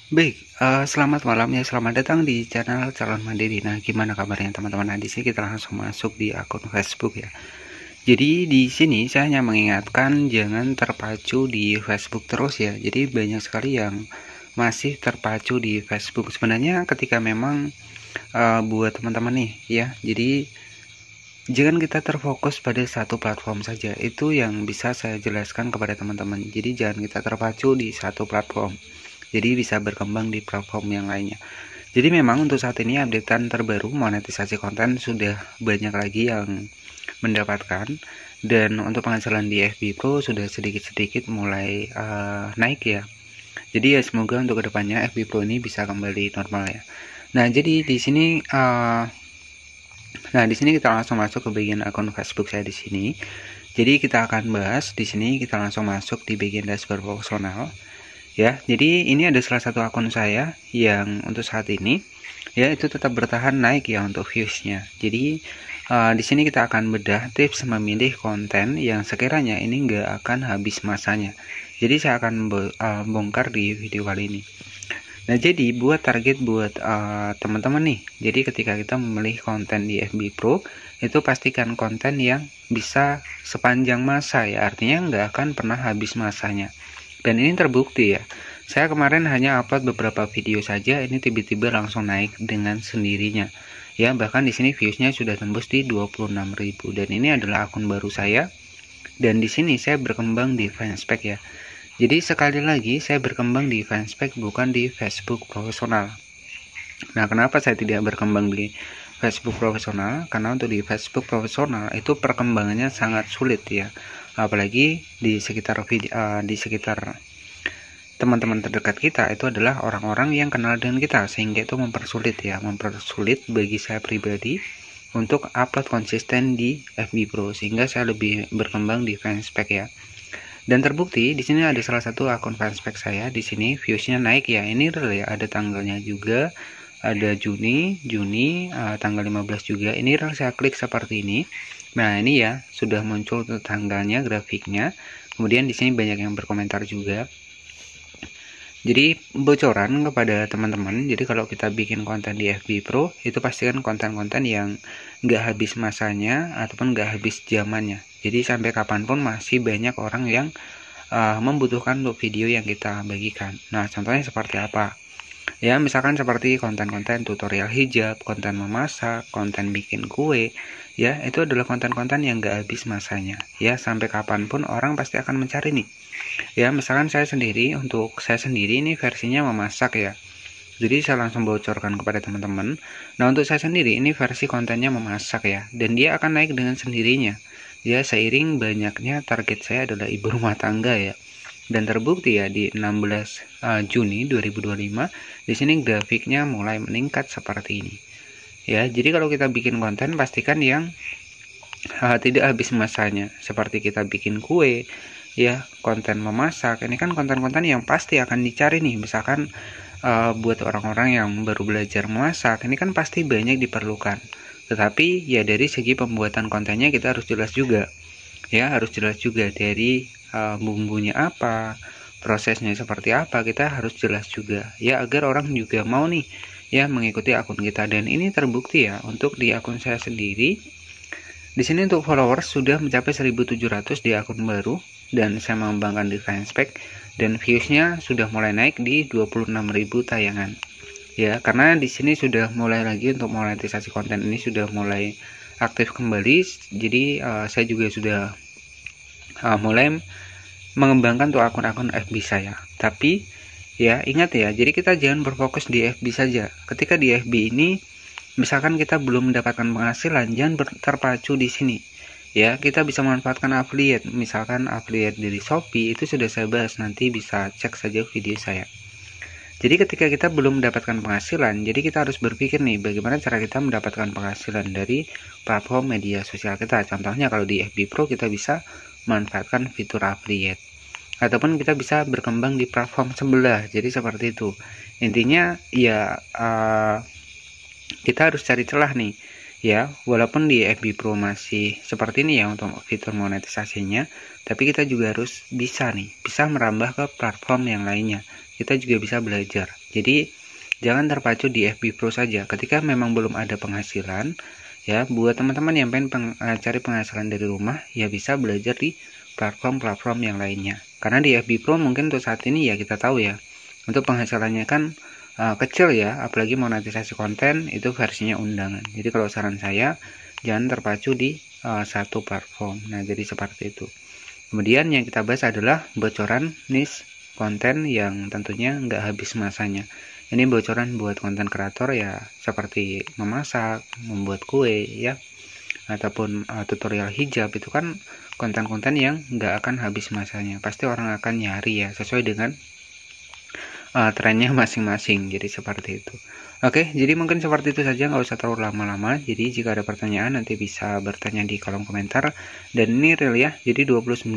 Baik, selamat malam ya, selamat datang di channel Calon Mandiri. Nah, gimana kabarnya teman-teman? Nah, di sini kita langsung masuk di akun Facebook ya. Jadi di sini saya hanya mengingatkan jangan terpacu di Facebook terus ya. Jadi banyak sekali yang masih terpacu di Facebook. Sebenarnya ketika memang buat teman-teman nih ya. Jadi jangan kita terfokus pada satu platform saja. Itu yang bisa saya jelaskan kepada teman-teman. Jadi jangan kita terpacu di satu platform. Jadi bisa berkembang di platform yang lainnya. Jadi memang untuk saat ini updatean terbaru monetisasi konten sudah banyak lagi yang mendapatkan, dan untuk penghasilan di FB Pro sudah sedikit-sedikit mulai naik ya. Jadi ya semoga untuk kedepannya FB Pro ini bisa kembali normal ya. Nah jadi di sini kita langsung masuk ke bagian akun Facebook saya di sini. Jadi kita akan bahas di sini, kita langsung masuk di bagian dashboard profesional. Ya, jadi ini ada salah satu akun saya yang untuk saat ini ya itu tetap bertahan naik ya untuk viewsnya. Jadi di sini kita akan bedah tips memilih konten yang sekiranya ini nggak akan habis masanya. Jadi saya akan bongkar di video kali ini. Nah, jadi buat target buat teman-teman nih. Jadi ketika kita memilih konten di FB Pro, itu pastikan konten yang bisa sepanjang masa ya. Artinya nggak akan pernah habis masanya. Dan ini terbukti ya. Saya kemarin hanya upload beberapa video saja, ini tiba-tiba langsung naik dengan sendirinya. Ya, bahkan di sini viewsnya sudah tembus di 26.000, dan ini adalah akun baru saya. Dan di sini saya berkembang di fanspage ya. Jadi sekali lagi saya berkembang di fanspage, bukan di Facebook profesional. Nah, kenapa saya tidak berkembang di Facebook profesional? Karena untuk di Facebook profesional itu perkembangannya sangat sulit ya. Apalagi di sekitar teman-teman terdekat kita itu adalah orang-orang yang kenal dengan kita, sehingga itu mempersulit bagi saya pribadi untuk upload konsisten di FB Pro, sehingga saya lebih berkembang di fanspage ya. Dan terbukti di sini ada salah satu akun fanspage saya, di sini viewsnya naik ya. Ini real ya, ada tanggalnya juga, ada Juni tanggal 15 juga. Ini real, saya klik seperti ini. Nah, ini ya sudah muncul tanggalnya, grafiknya. Kemudian di sini banyak yang berkomentar juga. Jadi bocoran kepada teman-teman, jadi kalau kita bikin konten di FB Pro itu pastikan konten-konten yang nggak habis masanya ataupun nggak habis zamannya. Jadi sampai kapanpun masih banyak orang yang membutuhkan untuk video yang kita bagikan. Nah, contohnya seperti apa? Ya, misalkan seperti konten-konten tutorial hijab, konten memasak, konten bikin kue, ya itu adalah konten-konten yang gak habis masanya. Ya, sampai kapanpun orang pasti akan mencari nih. Ya, misalkan untuk saya sendiri ini versinya memasak ya. Jadi saya langsung bocorkan kepada teman-teman. Nah, untuk saya sendiri ini versi kontennya memasak ya, dan dia akan naik dengan sendirinya. Ya, seiring banyaknya target saya adalah ibu rumah tangga ya. Dan terbukti ya di 16 Juni 2025 di sini grafiknya mulai meningkat seperti ini. Ya, jadi kalau kita bikin konten pastikan yang tidak habis masanya. Seperti kita bikin kue, ya, konten memasak. Ini kan konten-konten yang pasti akan dicari nih. Misalkan buat orang-orang yang baru belajar memasak, ini kan pasti banyak diperlukan. Tetapi ya dari segi pembuatan kontennya kita harus jelas juga. Ya, harus jelas juga dari bumbunya apa, prosesnya seperti apa, kita harus jelas juga ya, agar orang juga mau nih ya mengikuti akun kita. Dan ini terbukti ya untuk di akun saya sendiri. Di sini untuk followers sudah mencapai 1.700 di akun baru, dan saya mengembangkan di fanspage, dan viewsnya sudah mulai naik di 26.000 tayangan. Ya, karena di sini sudah mulai lagi untuk monetisasi konten ini sudah mulai aktif kembali. Jadi saya juga sudah mulai mengembangkan tuh akun-akun FB saya. Tapi ya ingat ya, jadi kita jangan berfokus di FB saja. Ketika di FB ini misalkan kita belum mendapatkan penghasilan, jangan terpacu di sini. Ya, kita bisa memanfaatkan affiliate. Misalkan affiliate dari Shopee itu sudah saya bahas, nanti bisa cek saja video saya. Jadi ketika kita belum mendapatkan penghasilan, jadi kita harus berpikir nih bagaimana cara kita mendapatkan penghasilan dari platform media sosial kita. Contohnya kalau di FB Pro kita bisa manfaatkan fitur affiliate, ataupun kita bisa berkembang di platform sebelah. Jadi seperti itu. Intinya ya kita harus cari celah nih. Ya, walaupun di FB Pro masih seperti ini ya untuk fitur monetisasinya, tapi kita juga harus bisa merambah ke platform yang lainnya. kita juga bisa belajar. Jadi jangan terpacu di FB Pro saja. Ketika memang belum ada penghasilan, ya buat teman-teman yang pengen cari penghasilan dari rumah, ya bisa belajar di platform-platform yang lainnya. Karena di FB Pro mungkin untuk saat ini ya kita tahu ya, untuk penghasilannya kan kecil ya, apalagi monetisasi konten itu versinya undangan. Jadi kalau saran saya, jangan terpacu di satu platform. Nah, jadi seperti itu. Kemudian yang kita bahas adalah bocoran niche konten yang tentunya nggak habis masanya. Ini bocoran buat konten kreator ya, seperti memasak, membuat kue ya, ataupun tutorial hijab. Itu kan konten-konten yang nggak akan habis masanya. Pasti orang akan nyari ya, sesuai dengan trennya masing-masing. Jadi seperti itu. Oke, jadi mungkin seperti itu saja, nggak usah terlalu lama-lama. Jadi jika ada pertanyaan nanti bisa bertanya di kolom komentar. Dan ini real ya, jadi 29.000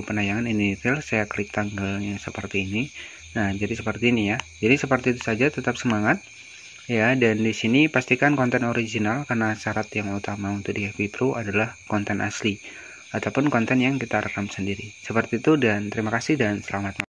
penayangan ini real. Saya klik tanggalnya seperti ini. Nah, jadi seperti ini ya. Jadi seperti itu saja, tetap semangat ya. Dan di sini pastikan konten original, karena syarat yang utama untuk di FB Pro adalah konten asli ataupun konten yang kita rekam sendiri. Seperti itu, dan terima kasih dan selamat malam.